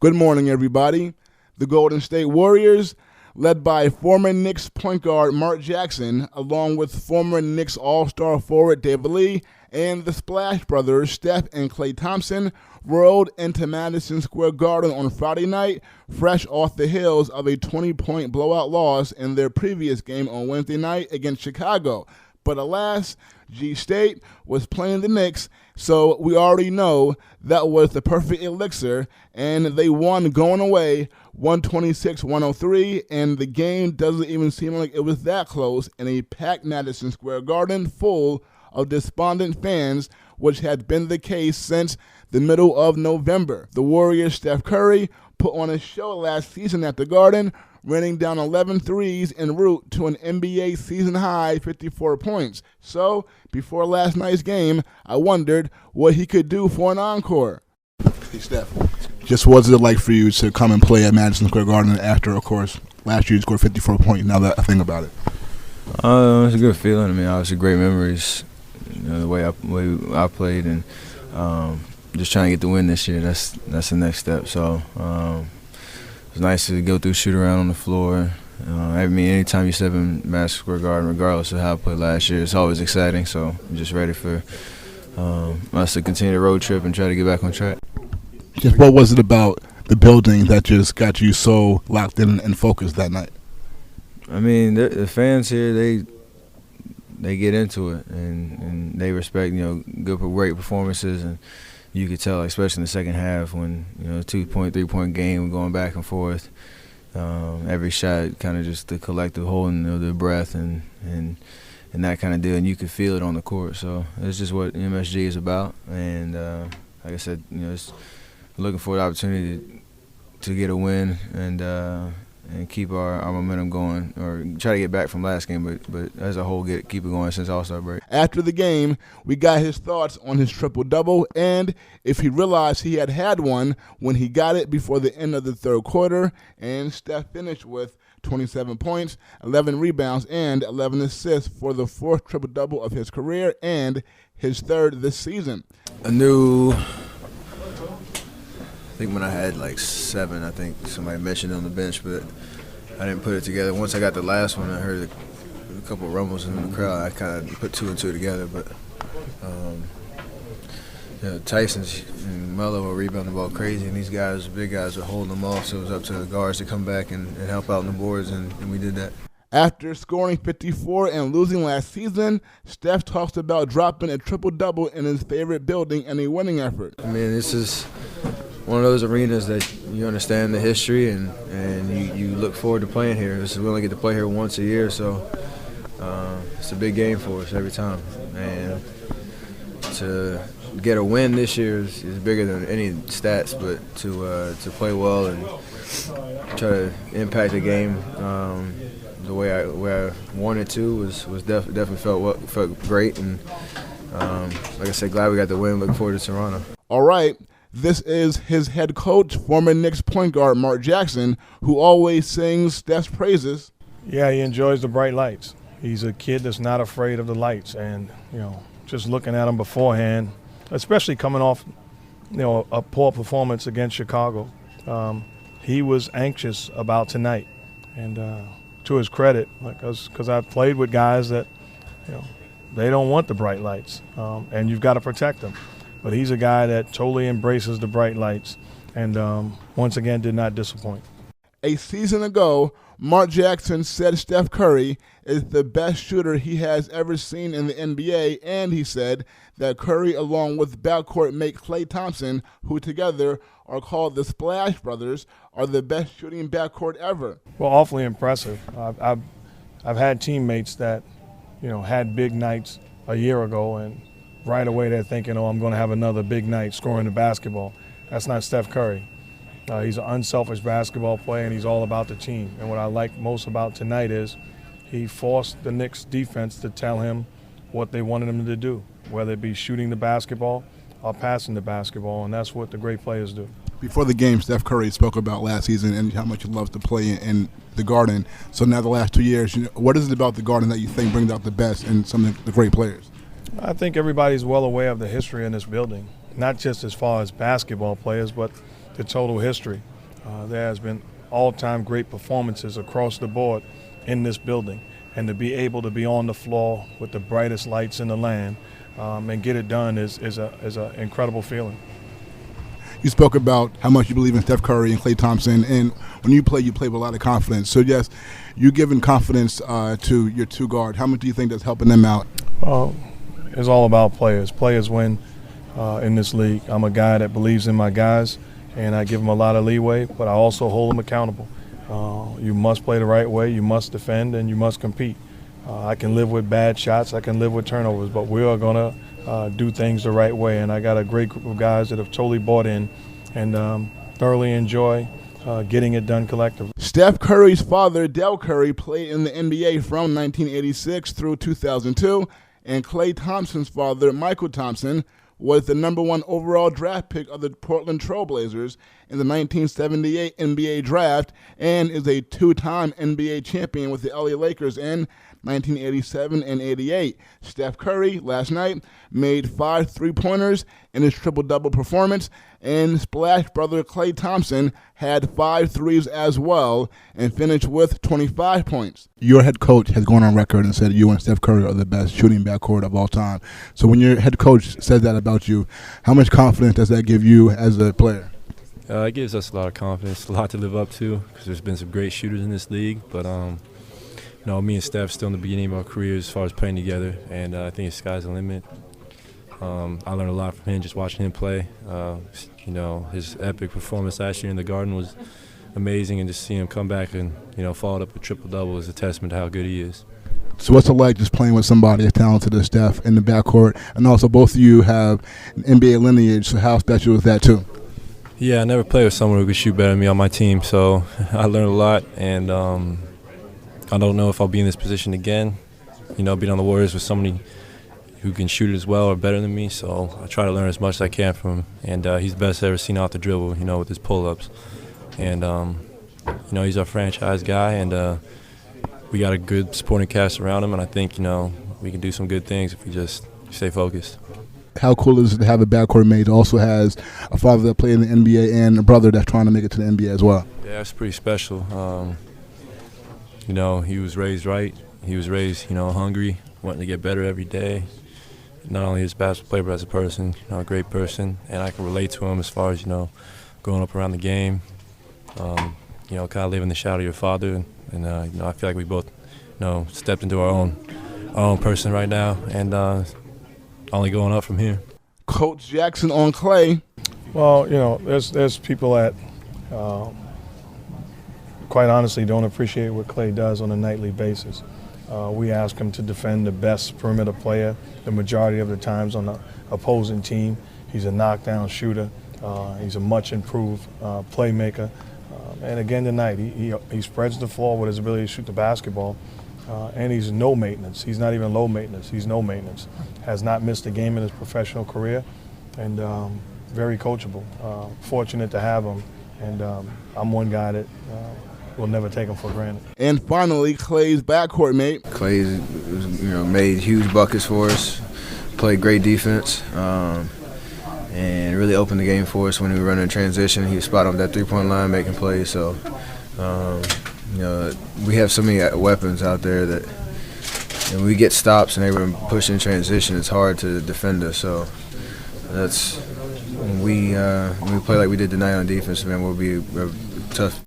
Good morning, everybody. The Golden State Warriors, led by former Knicks point guard Mark Jackson, along with former Knicks All-Star forward David Lee, and the Splash Brothers, Steph and Klay Thompson, rolled into Madison Square Garden on Friday night, fresh off the heels of a 20-point blowout loss in their previous game on Wednesday night against Chicago. But alas, G-State was playing the Knicks, so we already know that was the perfect elixir, and they won going away 126-103, and the game doesn't even seem like it was that close in a packed Madison Square Garden full of despondent fans, which had been the case since the middle of November. The Warriors' Steph Curry put on a show last season at the Garden, raining down 11 threes en route to an NBA season-high 54 points. So, before last night's game, I wondered what he could do for an encore. Hey, Steph, just what's it like for you to come and play at Madison Square Garden after, of course, last year you scored 54 points, now that I think about it? It's a good feeling. I mean, obviously great memories, the way I played, and just trying to get the win this year. That's the next step. So it's nice to go through shoot around on the floor. I mean, anytime you step in Madison Square Garden, regardless of how I played last year, it's always exciting. So I'm just ready for us to continue the road trip and try to get back on track. Just what was it about the building that just got you so locked in and focused that night? I mean, the fans here, they get into it, and they respect, great performances, and you could tell, especially in the second half when, 2-point, 3-point game going back and forth. Every shot kind of just the collective holding their breath and that kind of deal, and you could feel it on the court. So it's just what MSG is about, and like I said, it's looking for the opportunity to get a win and keep our momentum going, or try to get back from last game, but as a whole keep it going since All-Star break. After the game, we got his thoughts on his triple-double and if he realized he had one when he got it before the end of the third quarter. And Steph finished with 27 points, 11 rebounds, and 11 assists for the fourth triple-double of his career and his third this season. I think when I had like 7, I think somebody mentioned it on the bench, but I didn't put it together. Once I got the last one, I heard a couple of rumbles in the crowd. I kind of put 2 and 2 together, but Tyson's and Melo were rebounding the ball crazy, and these guys, big guys, were holding them off, so it was up to the guards to come back and help out on the boards, and we did that. After scoring 54 and losing last season, Steph talks about dropping a triple-double in his favorite building and a winning effort. I mean, this is one of those arenas that you understand the history and you look forward to playing here. We only get to play here once a year, so it's a big game for us every time. And to get a win this year is bigger than any stats, but to play well and try to impact the game the way I wanted to was definitely felt great. And like I said, glad we got the win. Looking forward to Toronto. All right. This is his head coach, former Knicks point guard Mark Jackson, who always sings Steph's praises. Yeah, he enjoys the bright lights. He's a kid that's not afraid of the lights, and just looking at him beforehand, especially coming off a poor performance against Chicago, he was anxious about tonight. And to his credit, because I've played with guys that they don't want the bright lights, and you've got to protect them. But he's a guy that totally embraces the bright lights and, once again, did not disappoint. A season ago, Mark Jackson said Steph Curry is the best shooter he has ever seen in the NBA, and he said that Curry, along with backcourt mate Klay Thompson, who together are called the Splash Brothers, are the best shooting backcourt ever. Well, awfully impressive. I've had teammates that, had big nights a year ago, and right away they're thinking, I'm going to have another big night scoring the basketball. That's not Steph Curry. He's an unselfish basketball player, and he's all about the team. And what I like most about tonight is he forced the Knicks defense to tell him what they wanted him to do, whether it be shooting the basketball or passing the basketball, and that's what the great players do. Before the game, Steph Curry spoke about last season and how much he loves to play in the Garden. So now the last 2 years, what is it about the Garden that you think brings out the best in some of the great players? I think everybody's well aware of the history in this building, not just as far as basketball players, but the total history. There has been all-time great performances across the board in this building, and to be able to be on the floor with the brightest lights in the land and get it done is an incredible feeling. You spoke about how much you believe in Steph Curry and Klay Thompson, and when you play with a lot of confidence. So, yes, you're giving confidence to your two guard. How much do you think that's helping them out? It's all about players. Players win in this league. I'm a guy that believes in my guys, and I give them a lot of leeway, but I also hold them accountable. You must play the right way, you must defend, and you must compete. I can live with bad shots, I can live with turnovers, but we are going to do things the right way. And I got a great group of guys that have totally bought in and thoroughly enjoy getting it done collectively. Steph Curry's father, Del Curry, played in the NBA from 1986 through 2002, and Klay Thompson's father, Michael Thompson, was the #1 overall draft pick of the Portland Trail Blazers in the 1978 NBA draft and is a two-time NBA champion with the LA Lakers in 1987 and 88. Steph Curry last night made 5 three-pointers in his triple-double performance, and Splash brother Klay Thompson had 5 threes as well and finished with 25 points. Your head coach has gone on record and said you and Steph Curry are the best shooting backcourt of all time. So when your head coach says that about you, how much confidence does that give you as a player? It gives us a lot of confidence, a lot to live up to, because there's been some great shooters in this league. But me and Steph still in the beginning of our careers as far as playing together, and I think the sky's the limit. I learned a lot from him just watching him play. His epic performance last year in the Garden was amazing, and just seeing him come back and follow it up with triple-double is a testament to how good he is. So what's it like just playing with somebody as talented as Steph in the backcourt? And also both of you have an NBA lineage, so how special is that too? Yeah, I never played with someone who could shoot better than me on my team, so I learned a lot, and I don't know if I'll be in this position again, being on the Warriors with somebody who can shoot it as well or better than me. So I try to learn as much as I can from him. And he's the best I've ever seen off the dribble, with his pull-ups. And, he's our franchise guy, and we got a good supporting cast around him. And I think, we can do some good things if we just stay focused. How cool is it to have a backcourt mate who also has a father that played in the NBA and a brother that's trying to make it to the NBA as well? Yeah, it's pretty special. He was raised right. He was raised, hungry, wanting to get better every day. Not only as a basketball player, but as a person, a great person. And I can relate to him as far as, growing up around the game, kind of living in the shadow of your father. And I feel like we both, stepped into our own person right now, and only going up from here. Coach Jackson on Klay. Well, there's people that quite honestly don't appreciate what Klay does on a nightly basis. We ask him to defend the best perimeter player the majority of the times on the opposing team. He's a knockdown shooter. He's a much improved playmaker. And again tonight, he spreads the floor with his ability to shoot the basketball. And he's no maintenance. He's not even low maintenance. He's no maintenance. Has not missed a game in his professional career, and very coachable. Fortunate to have him, and I'm one guy that will never take him for granted. And finally, Klay's backcourt mate. Klay's, made huge buckets for us, played great defense, and really opened the game for us when we were running transition. He was spot on that three-point line making plays. So, we have so many weapons out there that when we get stops and they were pushing transition, it's hard to defend us. So that's when we play like we did tonight on defense, man, we'll be tough.